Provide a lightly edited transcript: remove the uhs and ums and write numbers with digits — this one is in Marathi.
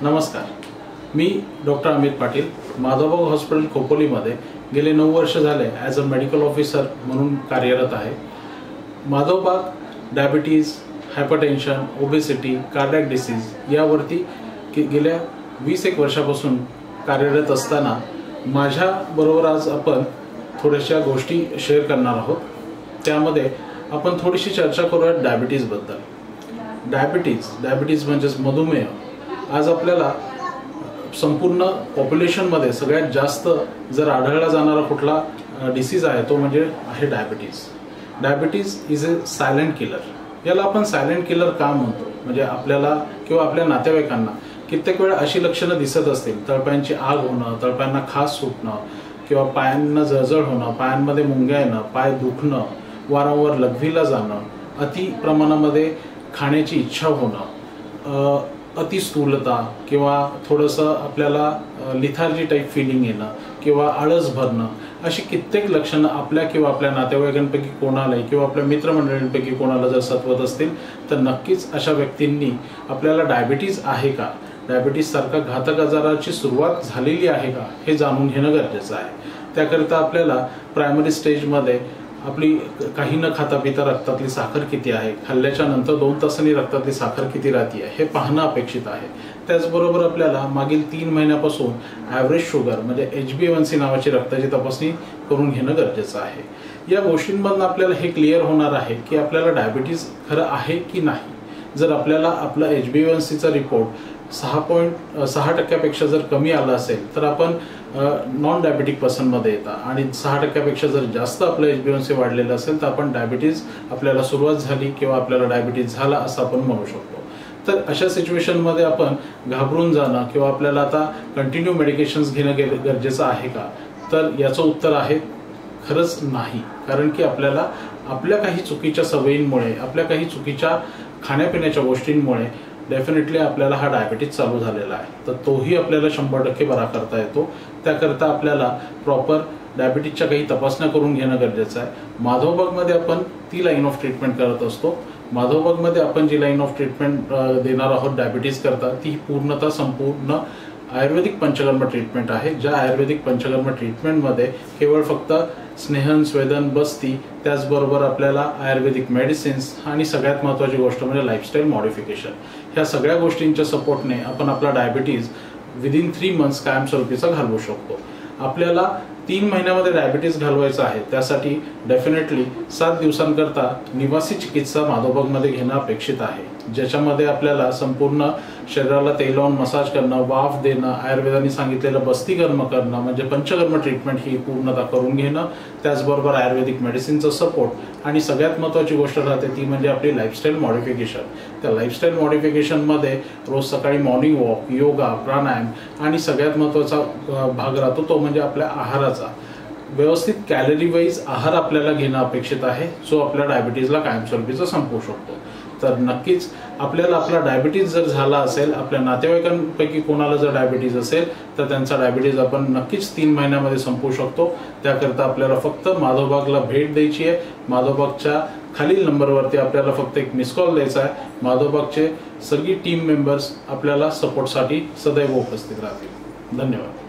नमस्कार, मी डॉक्टर अमित पाटील माधवबाग हॉस्पिटल खोपोलीमध्ये गेले 9 वर्ष झाले ॲज अ मेडिकल ऑफिसर म्हणून कार्यरत आहे। Madhavbaug diabetes, hypertension, obesity, cardiac disease यावरती गेल्या 20-1 वर्षापासून कार्यरत असताना माझ्याबरोबर आज आपण थोड्याशा गोष्टी शेअर करणार आहोत। त्यामध्ये आपण थोडीशी चर्चा करूया डायबिटीजबद्दल। डायबिटीज म्हणजे मधुमेह। आज आपल्याला संपूर्ण पॉप्युलेशनमध्ये सगळ्यात जास्त जर आढळला जाणारा कुठला डिसीज आहे तो म्हणजे आहे diabetes. Diabetes is a silent killer. याला आपण सायलेंट किलर का म्हणतो म्हणजे आपल्याला किंवा आपल्या नातेवाईकांना कित्येक वेळा अशी लक्षणं दिसत असतील, तळपायांची आग होणं, तळपायांना खास सुटणं किंवा पायांना जळजळ होणं, पायांमध्ये मुंग्या येणं, पाय दुखणं, वारंवार लघवीला जाणं, अति प्रमाणामध्ये खाण्याची इच्छा होणं, अतिस्थूलता किंवा थोडंसं आपल्याला लिथार्जी टाईप फिलिंग येणं किंवा आळस भरणं, अशी कित्येक लक्षणं आपल्या किंवा आपल्या नातेवाईकांपैकी कोणालाही किंवा आपल्या मित्रमंडळींपैकी कोणाला जर सत्वत असतील तर नक्कीच अशा व्यक्तींनी आपल्याला डायबिटीज आहे का, डायबिटीज सारखा घातक आजाराची सुरुवात झालेली आहे का हे जाणून घेणं गरजेचं आहे। त्याकरिता आपल्याला प्रायमरी स्टेजमध्ये आपली काही न खाता पिता रक्तातली साखर किती आहे, खाल्ल्याच्या नंतर 2 तासांनी रक्तातली साखर किती राहते हे पाहणं अपेक्षित आहे। त्याचबरोबर आपल्याला मागील 3 महिन्यापासून ॲव्हरेज शुगर म्हणजे HbA1c नावाची रक्ताची तपासणी करून घेणं गरजेचं आहे। या गोष्टींमधून आपल्याला हे क्लिअर होणार आहे की आपल्याला डायबिटीज खरं आहे की नाही। जर आपल्याला आपला HbA1cचा रिपोर्ट 6.6% जर कमी आला असेल तर आपण नॉन डायबिटिक पर्सनमध्ये येता आणि 6% जर जास्त आपलं HbA1c वाढलेलं असेल तर आपण डायबिटीज आपल्याला सुरुवात झाली किंवा आपल्याला डायबिटीज झाला असं आपण म्हणू शकतो। तर अशा सिच्युएशनमध्ये आपण घाबरून जाणं किंवा आपल्याला आता कंटिन्यू मेडिकेशन्स घेणं गरजेचं आहे का, तर याचं उत्तर आहे खरंच नाही। कारण की आपल्याला आपल्या काही चुकीच्या सवयींमुळे, आपल्या काही चुकीच्या खाण्यापिण्याच्या गोष्टींमुळे डेफिनेटली आपल्याला हा डायबिटीज चालू झालेला आहे। तर तोही आपल्याला 100% बरा करता येतो। त्याकरता आपल्याला प्रॉपर डायबिटीजच्या काही तपासण्या करून घेणं गरजेचं आहे। माधवबागमध्ये आपण ती लाईन ऑफ ट्रीटमेंट करत असतो। माधवबागमध्ये आपण जी लाईन ऑफ ट्रीटमेंट देणार आहोत डायबिटीज करता ती पूर्णतः संपूर्ण आयुर्वेदिक पंचकर्म ट्रीटमेंट आहे। ज्या आयुर्वेदिक पंचकर्म ट्रीटमेंटमध्ये केवळ फक्त स्नेहन, स्वेदन, बस्ती, त्याचबरोबर आपल्याला आयुर्वेदिक मेडिसिन्स आणि सगळ्यात महत्त्वाची गोष्ट म्हणजे लाईफस्टाईल मॉडिफिकेशन, ह्या सगळ्या गोष्टींच्या सपोर्टने आपण आपला डायबिटीज विदिन 3 मंथ्स कायमस्वरूपीचा घालवू शकतो। आपल्याला 3 महिन्यामध्ये डायबिटीज घालवायचा आहे, त्यासाठी डेफिनेटली 7 दिवसांकरता निवासी चिकित्सा माधवबागमध्ये घेणं अपेक्षित आहे, ज्याच्यामध्ये आपल्याला संपूर्ण शरीराला तेल लावून मसाज करणं, वाफ देणं, आयुर्वेदाने सांगितलेलं बस्तीकर्म करणं म्हणजे पंचकर्म ट्रीटमेंट ही पूर्णतः करून घेणं, त्याचबरोबर आयुर्वेदिक मेडिसिनचं सपोर्ट आणि सगळ्यात महत्त्वाची गोष्ट राहते ती म्हणजे आपली लाईफस्टाईल मॉडिफिकेशन। त्या लाईफस्टाईल मॉडिफिकेशनमध्ये रोज सकाळी मॉर्निंग वॉक, योगा, प्राणायाम आणि सगळ्यात महत्त्वाचा भाग राहतो तो म्हणजे आपल्या आहाराचा। व्यवस्थित कॅलरी वाईज आहार आपल्याला घेणं अपेक्षित आहे, जो आपल्या डायबिटीजला कायमस्वरूपीचा संपवू शकतो। तर नक्कीच आपल्याला आपला डायबिटीज जर झाला असेल, आपल्या नातेवाईकांपैकी कोणाला जर डायबिटीज असेल तर त्यांचा डायबिटीज आपण नक्कीच 3 महिन्यामध्ये संपवू शकतो। त्याकरता आपल्याला फक्त माधवबागला भेट द्यायची आहे। माधवबागच्या खालील नंबरवरती आपल्याला फक्त एक मिस कॉल द्यायचा आहे। माधवबागचे सगळी टीम मेंबर्स आपल्याला सपोर्टसाठी सदैव उपस्थित राहतील। धन्यवाद।